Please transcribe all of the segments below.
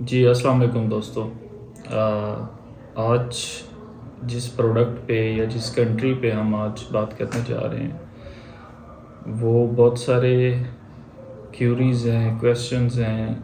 جی السلام علیکم دوستو. آج جس پروڈکٹ پہ یا جس کنٹری پہ ہم آج بات کرنے جا رہے ہیں وہ بہت سارے کیوریز ہیں، کویسچنز ہیں،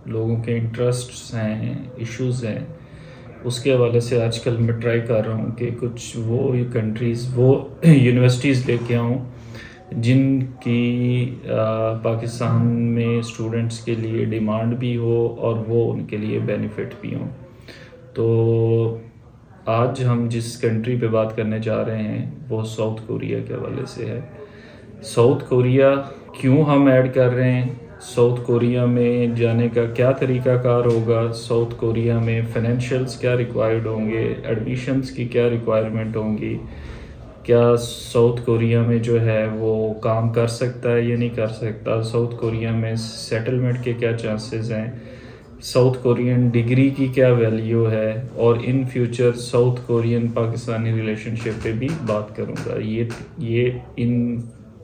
لوگوں کے انٹرسٹس ہیں، ایشوز ہیں. اس کے حوالے سے آج کل میں ٹرائی کر رہا ہوں کہ کچھ وہ کنٹریز، وہ یونیورسٹیز لے کے آؤں جن کی پاکستان میں اسٹوڈنٹس کے لیے ڈیمانڈ بھی ہو اور وہ ان کے لیے بینیفٹ بھی ہوں. تو آج ہم جس کنٹری پہ بات کرنے جا رہے ہیں وہ ساؤتھ کوریا کے حوالے سے ہے. ساؤتھ کوریا کیوں ہم ایڈ کر رہے ہیں، ساؤتھ کوریا میں جانے کا کیا طریقہ کار ہوگا، ساؤتھ کوریا میں فائنینشیلس کیا ریکوائرڈ ہوں گے، ایڈمیشنس کی کیا ریکوائرمنٹ ہوں گی، کیا ساؤتھ کوریا میں جو ہے وہ کام کر سکتا ہے یا نہیں کر سکتا، ساؤتھ کوریا میں سیٹلمنٹ کے کیا چانسز ہیں، ساؤتھ کورین ڈگری کی کیا ویلیو ہے، اور in future South Korean Pakistani relationship پہ بھی بات کروں گا. یہ ان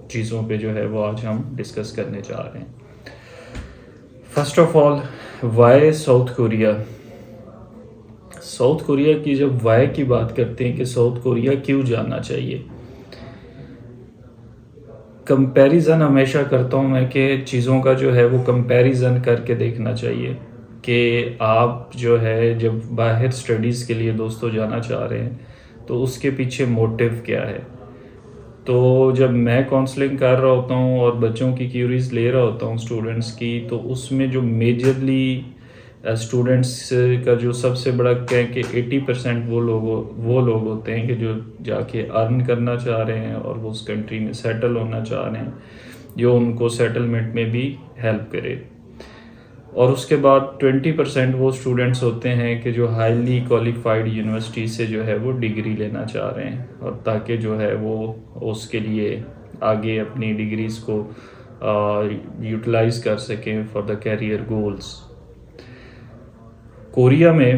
چیزوں پہ جو ہے وہ آج ہم ڈسکس کرنے جا رہے ہیں. First of all, why South Korea. South Korea کی جب وائی کی بات کرتے ہیں کہ ساؤتھ کوریا کیوں جانا چاہیے، کمپیریزن ہمیشہ کرتا ہوں میں کہ چیزوں کا جو ہے وہ کمپیریزن کر کے دیکھنا چاہیے کہ آپ جو ہے جب باہر اسٹڈیز کے لیے دوستوں جانا چاہ رہے ہیں تو اس کے پیچھے موٹیو کیا ہے. تو جب میں کاؤنسلنگ کر رہا ہوتا ہوں اور بچوں کی کیوریز لے رہا ہوتا ہوں اسٹوڈنٹس کی، تو اس میں جو میجرلی اسٹوڈنٹس کا جو سب سے بڑا کہیں کہ 80% وہ لوگ ہوتے ہیں کہ جو جا کے ارن کرنا چاہ رہے ہیں اور وہ اس کنٹری میں سیٹل ہونا چاہ رہے ہیں، جو ان کو سیٹلمنٹ میں بھی ہیلپ کرے. اور اس کے بعد 20% وہ اسٹوڈنٹس ہوتے ہیں کہ جو ہائیلی کوالیفائڈ یونیورسٹی سے جو ہے وہ ڈگری لینا چاہ رہے ہیں، اور تاکہ جو ہے وہ اس کے لیے آگے اپنی ڈگریز کو یوٹیلائز کر سکیں for the career goals. Korea میں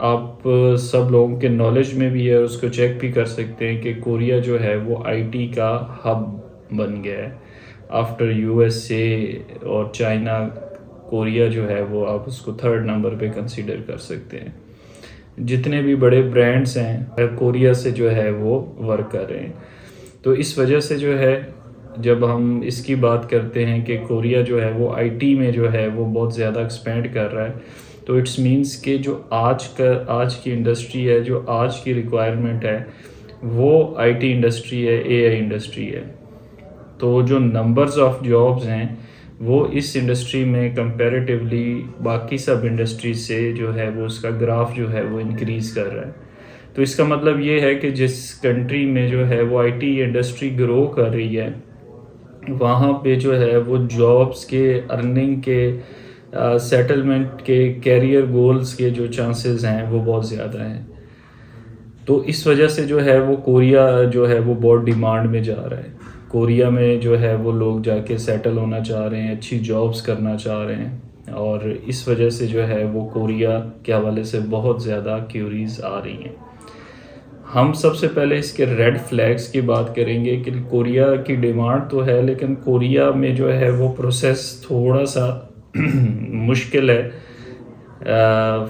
آپ سب لوگوں کے نالج میں بھی ہے، اس کو چیک بھی کر سکتے ہیں کہ کوریا جو ہے وہ آئی ٹی کا ہب بن گیا ہے. آفٹر یو ایس اے اور چائنا، کوریا جو ہے وہ آپ اس کو 3rd نمبر پہ کنسیڈر کر سکتے ہیں. جتنے بھی بڑے برانڈس ہیں کوریا سے جو ہے وہ ورک کر رہے ہیں. تو اس وجہ سے جو ہے جب ہم اس کی بات کرتے ہیں کہ کوریا جو ہے وہ آئی ٹی میں جو ہے وہ بہت زیادہ ایکسپینڈ کر رہا ہے، تو اٹس مینس کہ جو آج کی انڈسٹری ہے، جو آج کی ریکوائرمنٹ ہے، وہ آئی ٹی انڈسٹری ہے، اے آئی انڈسٹری ہے. تو جو نمبرز آف جابز ہیں وہ اس انڈسٹری میں کمپیریٹیولی باقی سب انڈسٹریز سے جو ہے وہ اس کا گراف جو ہے وہ انکریز کر رہا ہے. تو اس کا مطلب یہ ہے کہ جس کنٹری میں جو ہے وہ آئی ٹی انڈسٹری گرو کر رہی ہے، وہاں پہ جو ہے وہ جابس کے، ارننگ کے، سیٹلمنٹ کے، کیریئر گولز کے جو چانسز ہیں وہ بہت زیادہ ہیں. تو اس وجہ سے جو ہے وہ کوریا جو ہے وہ بہت ڈیمانڈ میں جا رہا ہے. کوریا میں جو ہے وہ لوگ جا کے سیٹل ہونا چاہ رہے ہیں، اچھی جابس کرنا چاہ رہے ہیں، اور اس وجہ سے جو ہے وہ کوریا کے حوالے سے بہت زیادہ کیوریز آ رہی ہیں. ہم سب سے پہلے اس کے ریڈ فلیگز کی بات کریں گے کہ کوریا کی ڈیمانڈ تو ہے، لیکن کوریا میں جو ہے وہ پروسیس تھوڑا سا مشکل ہے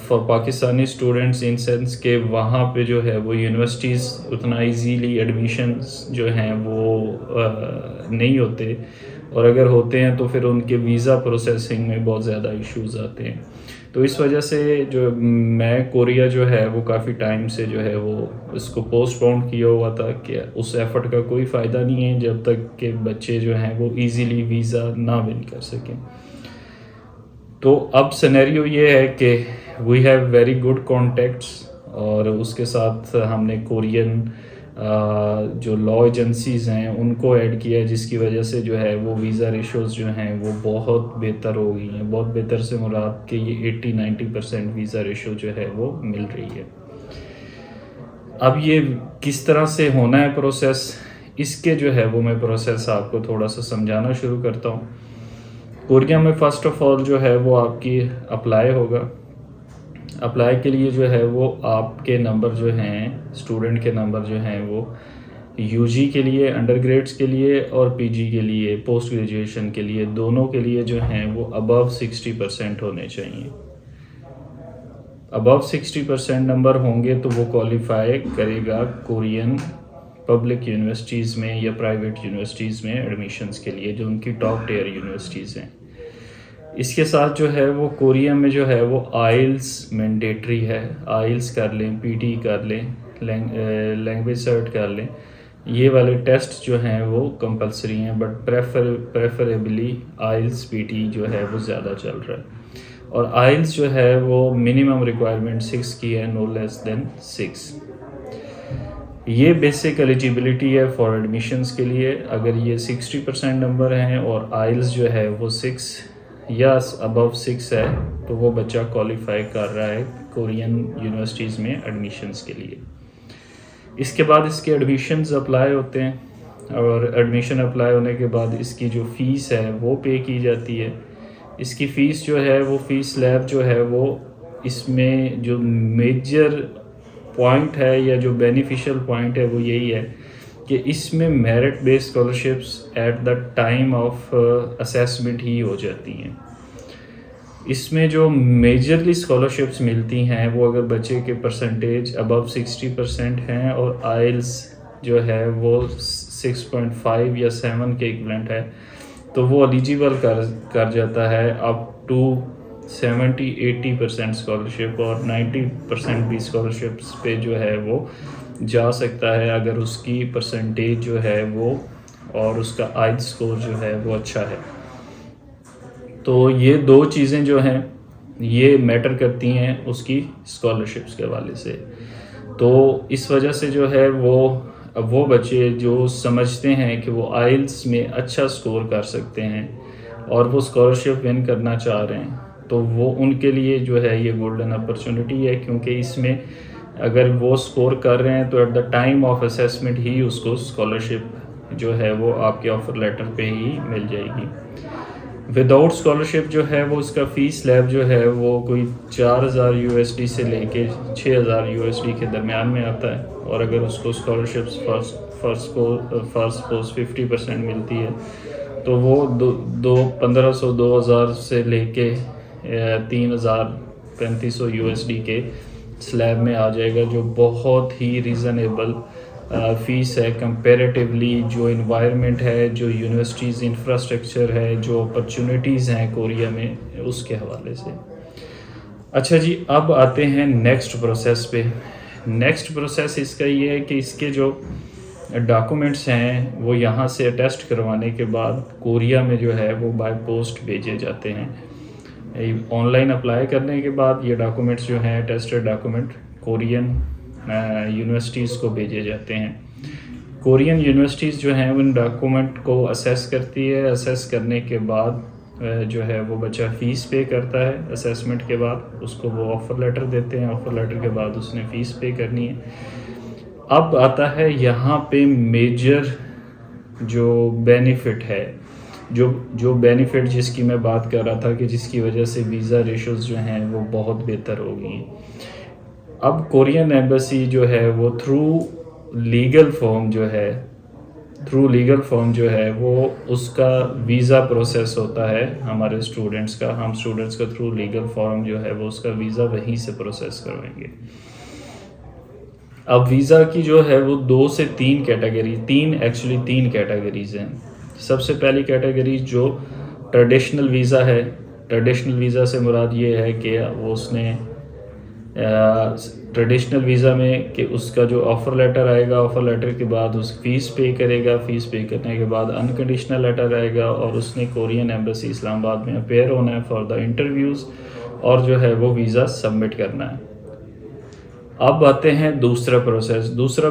for Pakistani students, in sense کہ وہاں پہ جو ہے وہ یونیورسٹیز اتنا ایزیلی ایڈمیشنز جو ہیں وہ نہیں ہوتے، اور اگر ہوتے ہیں تو پھر ان کے ویزا پروسیسنگ میں بہت زیادہ ایشوز آتے ہیں. تو اس وجہ سے جو میں کوریا جو ہے وہ کافی ٹائم سے جو ہے وہ اس کو پوسٹ پون کیا ہوا تھا کہ اس ایفرٹ کا کوئی فائدہ نہیں ہے جب تک کہ بچے جو ہیں وہ ایزیلی ویزا نہ ون کر سکیں. تو اب سینیریو یہ ہے کہ we have very good contacts, اور اس کے ساتھ ہم نے کورین جو لا ایجنسیز ہیں ان کو ایڈ کیا ہے، جس کی وجہ سے جو ہے وہ ویزا ریشوز جو ہیں وہ بہت بہتر ہو گئی ہیں. بہت بہتر سے مراد کہ یہ 80-90% ویزا ریشو جو ہے وہ مل رہی ہے. اب یہ کس طرح سے ہونا ہے پروسیس، اس کے جو ہے وہ میں پروسیس آپ کو تھوڑا سا سمجھانا شروع کرتا ہوں. کوریا میں فرسٹ آف آل جو ہے وہ آپ کی اپلائی ہوگا. اپلائی کے لیے جو ہے وہ آپ کے نمبر جو ہیں، اسٹوڈنٹ کے نمبر جو ہیں وہ یو جی کے لیے، انڈر گریڈس کے لیے اور پی جی کے لیے، پوسٹ گریجویشن کے لیے، دونوں کے لیے جو ہیں وہ ابو 60% ہونے چاہیے. ابو 60% نمبر ہوں گے تو وہ کوالیفائی کرے گا کورین پبلک یونیورسٹیز میں یا پرائیویٹ یونیورسٹیز میں ایڈمیشنز کے لیے، جو ان کی ٹاپ ٹیئر یونیورسٹیز ہیں. اس کے ساتھ جو ہے وہ کوریا میں جو ہے وہ آئلس مینڈیٹری ہے. آئلس کر لیں، پی ٹی کر لیں، لینگویج سرٹ کر لیں. یہ والے ٹیسٹ جو ہیں وہ کمپلسری ہیں، but preferably IELTS P T جو ہے وہ زیادہ چل رہا ہے. اور آئلس جو ہے وہ منیمم ریکوائرمنٹ 6 کی ہے، نو لیس دین 6. یہ بیسک ایلیجیبلٹی ہے فار ایڈمیشنس کے لیے. اگر یہ 60% نمبر ہیں اور آئلس جو ہے وہ 6 یا ابو 6 ہے تو وہ بچہ کوالیفائی کر رہا ہے کورین یونیورسٹیز میں ایڈمیشنس کے لیے. اس کے بعد اس کے ایڈمیشنز اپلائی ہوتے ہیں، اور ایڈمیشن اپلائی ہونے کے بعد اس کی جو فیس ہے وہ پے کی جاتی ہے. اس کی فیس جو ہے وہ فیس لیب جو ہے وہ اس میں جو میجر پوائنٹ ہے یا جو بینیفیشل پوائنٹ ہے وہ یہی ہے کہ اس میں merit base scholarships at the time of assessment ہی ہو جاتی ہیں. اس میں جو میجرلی اسکالرشپس ملتی ہیں وہ اگر بچے کے پرسنٹیج ابو 60% ہیں اور آئلس جو ہے وہ 6.5 یا 7 کے ایکویلنٹ ہے تو وہ ایلیجیبل کر جاتا ہے اپ ٹو 70-80% اسکالرشپ، اور 90% بھی اسکالرشپس پہ جو ہے وہ جا سکتا ہے اگر اس کی پرسنٹیج جو ہے وہ اور اس کا آئل اسکور جو ہے وہ اچھا ہے. تو یہ دو چیزیں جو ہیں یہ میٹر کرتی ہیں اس کی اسکالرشپس کے حوالے سے. تو اس وجہ سے جو ہے وہ بچے جو سمجھتے ہیں کہ وہ آئلس میں اچھا اسکور کر سکتے ہیں اور وہ اسکالرشپ ون کرنا چاہ رہے ہیں تو وہ ان کے لیے جو ہے یہ گولڈن اپرچونٹی ہے، کیونکہ اس میں اگر وہ اسکور کر رہے ہیں تو at the time of assessment ہی اس کو اسکالرشپ جو ہے وہ آپ کے آفر لیٹر پہ ہی مل جائے گی. وداؤٹ اسکالرشپ جو ہے وہ اس کا فیس لیب جو ہے وہ کوئی 4000 USD سے لے کے 6000 USD کے درمیان میں آتا ہے. اور اگر اس کو اسکالرشپس فرسٹ پوسٹ 50% ملتی ہے تو وہ 1500 2000 سے لے کے 3000 3500 USD کے سلیب میں آ جائے گا، جو بہت ہی ریزنیبل فیس ہے کمپیریٹیولی جو انوائرمنٹ ہے، جو یونیورسٹیز انفراسٹرکچر ہے، جو اپرچونیٹیز ہیں کوریا میں اس کے حوالے سے. اچھا جی، اب آتے ہیں نیکسٹ پروسیس پہ. نیکسٹ پروسیس اس کا یہ ہے کہ اس کے جو ڈاکومنٹس ہیں وہ یہاں سے اٹیسٹ کروانے کے بعد کوریا میں جو ہے وہ بائی پوسٹ بھیجے جاتے ہیں. آن لائن اپلائی کرنے کے بعد یہ ڈاکومنٹس جو ہیں اٹیسٹڈ ڈاکومنٹ کورین یونیورسٹیز کو بھیجے جاتے ہیں. کورین یونیورسٹیز جو ہیں ان ڈاکومنٹ کو اسیس کرتی ہے. اسیس کرنے کے بعد جو ہے وہ بچہ فیس پے کرتا ہے. اسیسمنٹ کے بعد اس کو وہ آفر لیٹر دیتے ہیں. آفر لیٹر کے بعد اس نے فیس پے کرنی ہے. اب آتا ہے یہاں پہ میجر جو بینیفٹ ہے، جو بینیفٹ جس کی میں بات کر رہا تھا کہ جس کی وجہ سے ویزا ریشوز جو ہیں وہ بہت بہتر ہو گئی ہیں. اب کورین ایمبیسی جو ہے وہ تھرو لیگل فارم جو ہے وہ اس کا ویزا پروسیس ہوتا ہے ہمارے اسٹوڈنٹس کا. ہم اسٹوڈنٹس کا تھرو لیگل فارم جو ہے وہ اس کا ویزا وہیں سے پروسیس کروائیں گے. اب ویزا کی جو ہے وہ 2 سے 3 کیٹیگریز ہیں. سب سے پہلی کیٹیگری جو ٹریڈیشنل ویزا ہے. ٹریڈیشنل ویزا سے مراد یہ ہے کہ وہ اس نے ٹریڈیشنل ویزا میں کہ اس کا جو آفر لیٹر آئے گا، آفر لیٹر کے بعد اس فیس پے کرے گا. فیس پے کرنے کے بعد انکنڈیشنل لیٹر آئے گا اور اس نے کورین ایمبیسی اسلام آباد میں اپیئر ہونا ہے فار دا انٹرویوز اور جو ہے وہ ویزا سبمٹ کرنا ہے. اب آتے ہیں دوسرا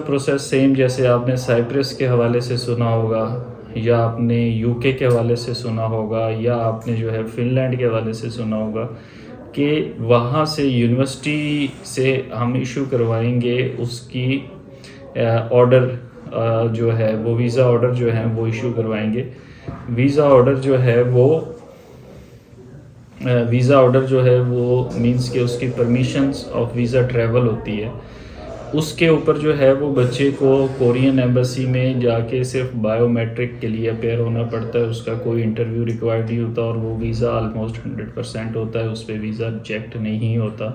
پروسیس سیم جیسے آپ نے سائپرس کے حوالے سے سنا ہوگا یا آپ نے UK کے حوالے سے سنا ہوگا یا آپ نے جو ہے فن لینڈ کے حوالے سے سنا ہوگا کہ وہاں سے یونیورسٹی سے ہم ایشو کروائیں گے اس کی آرڈر جو ہے وہ ویزا آرڈر جو ہے وہ ایشو کروائیں گے. ویزا آرڈر جو ہے وہ مینس کہ اس کی پرمیشنز آف ویزا ٹریول ہوتی ہے. اس کے اوپر جو ہے وہ بچے کو کورین ایمبیسی میں جا کے صرف بائیو میٹرک کے لیے اپیئر ہونا پڑتا ہے. اس کا کوئی انٹرویو ریکوائرڈ نہیں ہوتا اور وہ ویزا آلموسٹ 100% ہوتا ہے, اس پہ ویزا ریجیکٹ نہیں ہوتا.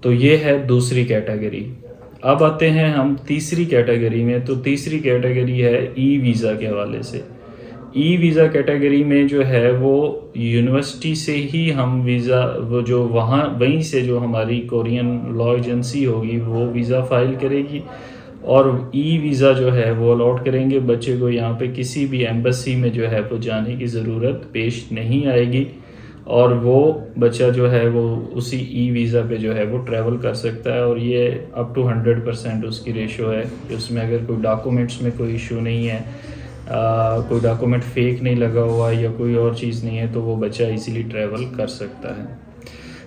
تو یہ ہے دوسری کیٹیگری. اب آتے ہیں ہم تیسری کیٹیگری میں. تو تیسری کیٹیگری ہے ای ویزا کے حوالے سے. ای ویزا کیٹیگری میں جو ہے وہ یونیورسٹی سے ہی ہم ویزا وہ جو وہیں سے جو ہماری کورین لا ایجنسی ہوگی وہ ویزا فائل کرے گی اور ای ویزا جو ہے وہ الاٹ کریں گے بچے کو. یہاں پہ کسی بھی ایمبیسی میں جو ہے وہ جانے کی ضرورت پیش نہیں آئے گی اور وہ بچہ جو ہے وہ اسی ای ویزا پہ جو ہے وہ ٹریول کر سکتا ہے. اور یہ اپ ٹو 100% اس کی ریشو ہے کہ اس میں اگر کوئی ڈاکومنٹس میں کوئی ایشو نہیں ہے, کوئی ڈاکومنٹ فیک نہیں لگا ہوا یا کوئی اور چیز نہیں ہے, تو وہ بچہ ایزیلی ٹریول کر سکتا ہے.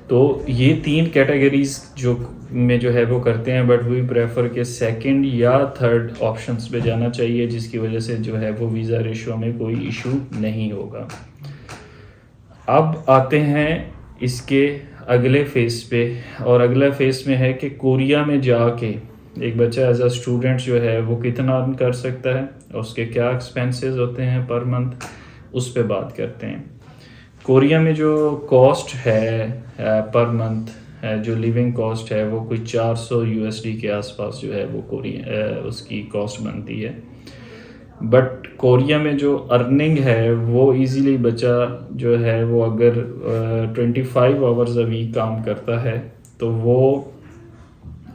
تو یہ 3 کیٹیگریز جو ہے وہ کرتے ہیں, بٹ وی پریفر کہ سیکنڈ یا تھرڈ آپشنس پہ جانا چاہیے, جس کی وجہ سے جو ہے وہ ویزا ریشو میں کوئی ایشو نہیں ہوگا. اب آتے ہیں اس کے اگلے فیز پہ, اور اگلا فیز میں ہے کہ کوریا میں جا کے ایک بچہ ایز اے اسٹوڈنٹ جو ہے وہ کتنا ارن کر سکتا ہے اور اس کے کیا ایکسپینسز ہوتے ہیں پر منتھ, اس پہ بات کرتے ہیں. کوریا میں جو کاسٹ ہے پر منتھ جو لیونگ کاسٹ ہے وہ کوئی $400 کے آس پاس جو ہے وہ اس کی کاسٹ بنتی ہے. بٹ کوریا میں جو ارننگ ہے وہ ایزیلی بچہ جو ہے وہ اگر 25 آورز اے ویک کام کرتا ہے تو وہ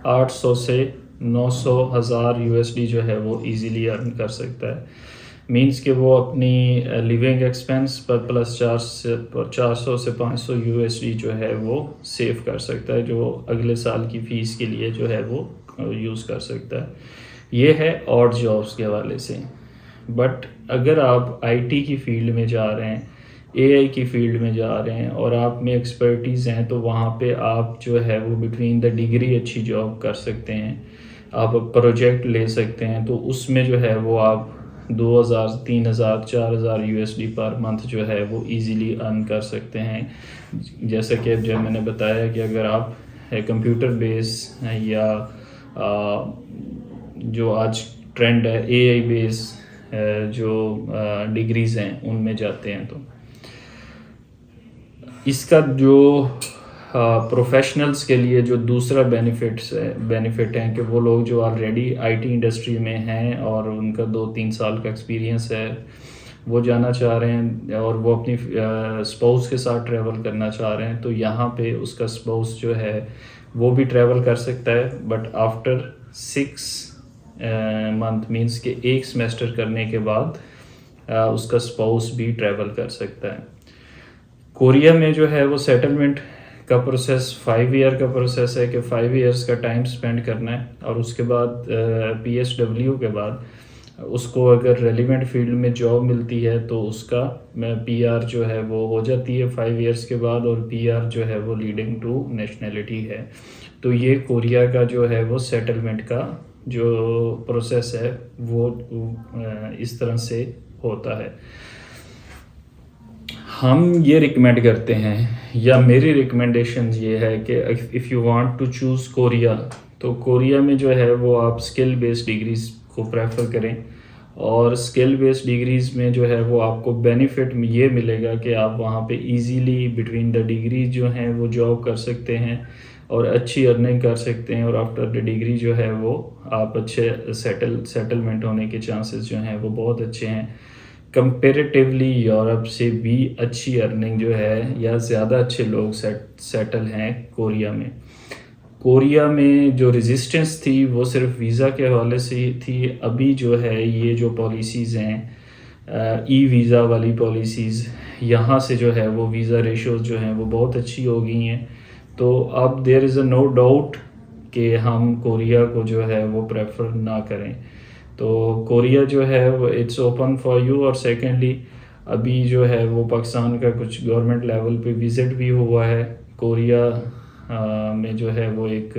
800 سے 900 ہزار $1000 جو ہے وہ ایزیلی ارن کر سکتا ہے. مینس کہ وہ اپنی لیونگ ایکسپینس پر پلس 400 سے 500 $1000 جو ہے وہ سیو کر سکتا ہے, جو اگلے سال کی فیس کے لیے جو ہے وہ یوز کر سکتا ہے. یہ ہے آڈ جابس کے حوالے سے. بٹ اگر آپ آئی ٹی کی فیلڈ میں جا رہے ہیں, اے آئی کی فیلڈ میں جا رہے ہیں اور آپ میں ایکسپرٹیز ہیں, تو وہاں پہ آپ جو ہے وہ بٹوین دا ڈگری اچھی جاب کر سکتے ہیں, آپ پروجیکٹ لے سکتے ہیں. تو اس میں جو ہے وہ آپ 2000 3000 4000 $4000 پر منتھ جو ہے وہ ایزیلی ارن کر سکتے ہیں. جیسا کہ جب میں نے بتایا کہ اگر آپ کمپیوٹر بیس یا جو آج ٹرینڈ ہے اے آئی بیس جو ڈگریز ہیں ان میں جاتے ہیں, تو اس کا جو پروفیشنلز کے لیے جو دوسرا بینیفٹ ہیں کہ وہ لوگ جو آلریڈی آئی ٹی انڈسٹری میں ہیں اور ان کا 2-3 سال کا ایکسپیرینس ہے, وہ جانا چاہ رہے ہیں اور وہ اپنی اسپاؤس کے ساتھ ٹریول کرنا چاہ رہے ہیں, تو یہاں پہ اس کا اسپاؤس جو ہے وہ بھی ٹریول کر سکتا ہے. بٹ آفٹر 6 منتھ مینس کہ 1 سیمیسٹر کرنے کے بعد اس کا اسپاؤس بھی ٹریول کر سکتا ہے. کوریا میں جو ہے وہ سیٹلمنٹ کا پروسیس 5 ایئر کا پروسیس ہے کہ 5 ایئرس کا ٹائم سپینڈ کرنا ہے, اور اس کے بعد پی ایس ڈبلیو کے بعد اس کو اگر ریلیونٹ فیلڈ میں جاب ملتی ہے تو اس کا پی آر جو ہے وہ ہو جاتی ہے 5 ایئرس کے بعد, اور پی آر جو ہے وہ لیڈنگ ٹو نیشنلٹی ہے. تو یہ کوریا کا جو ہے وہ سیٹلمنٹ کا جو پروسیس ہے وہ اس طرح سے ہوتا ہے. ہم یہ ریکمینڈ کرتے ہیں, یا میری ریکمنڈیشن یہ ہے کہ if you want to choose Korea, تو کوریا میں جو ہے وہ آپ اسکل بیسڈ ڈگریز کو پریفر کریں. اور اسکل بیسڈ ڈگریز میں جو ہے وہ آپ کو بینیفٹ یہ ملے گا کہ آپ وہاں پہ ایزیلی بٹوین دا ڈگری جو ہیں وہ جاب کر سکتے ہیں اور اچھی ارننگ کر سکتے ہیں, اور آفٹر دا ڈگری جو ہے وہ آپ اچھے سیٹلمنٹ ہونے کے چانسز جو ہیں وہ بہت اچھے ہیں. کمپیریٹیولی یورپ سے بھی اچھی ارننگ جو ہے یا زیادہ اچھے لوگ سیٹل ہیں کوریا میں. کوریا میں جو ریزسٹنس تھی وہ صرف ویزا کے حوالے سے ہی تھی. ابھی جو ہے یہ جو پالیسیز ہیں ای ویزا والی پالیسیز, یہاں سے جو ہے وہ ویزا ریشوز جو ہیں وہ بہت اچھی ہو گئی ہیں. تو اب دیر از اے نو ڈاؤٹ کہ ہم کوریا کو جو ہے وہ پریفر نہ کریں. تو کوریا جو ہے وہ اٹس اوپن فار یو. اور سیکنڈلی ابھی جو ہے وہ پاکستان کا کچھ گورنمنٹ لیول پہ وزٹ بھی ہوا ہے. کوریا میں جو ہے وہ ایک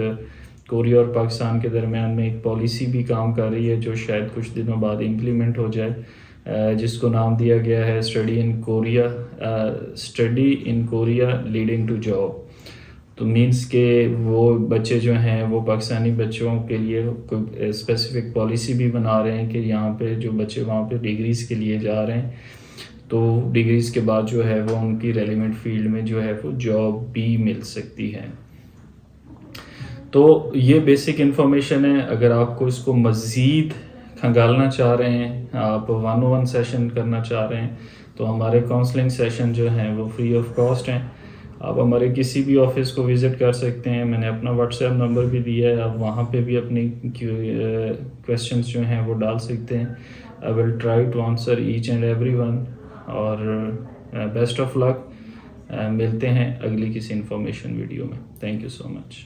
کوریا اور پاکستان کے درمیان میں ایک پالیسی بھی کام کر رہی ہے جو شاید کچھ دنوں بعد امپلیمنٹ ہو جائے, جس کو نام دیا گیا ہے study in Korea leading to job. تو مینس کہ وہ بچے جو ہیں وہ پاکستانی بچوں کے لیے کوئی اسپیسیفک پالیسی بھی بنا رہے ہیں کہ یہاں پہ جو بچے وہاں پہ ڈگریز کے لیے جا رہے ہیں تو ڈگریز کے بعد جو ہے وہ ان کی ریلیونٹ فیلڈ میں جو ہے وہ جاب بھی مل سکتی ہے. تو یہ بیسک انفارمیشن ہے. اگر آپ کو اس کو مزید کھنگالنا چاہ رہے ہیں, آپ 1-on-1 سیشن کرنا چاہ رہے ہیں, تو ہمارے کاؤنسلنگ سیشن جو ہیں وہ فری آف کاسٹ ہیں. آپ ہمارے کسی بھی آفس کو وزٹ کر سکتے ہیں. میں نے اپنا واٹس ایپ نمبر بھی دیا ہے, آپ وہاں پہ بھی اپنی کویسچنس جو ہیں وہ ڈال سکتے ہیں. I will try to answer each and every one. اور بیسٹ آف لک. ملتے ہیں اگلی کسی انفارمیشن ویڈیو میں. Thank you so much.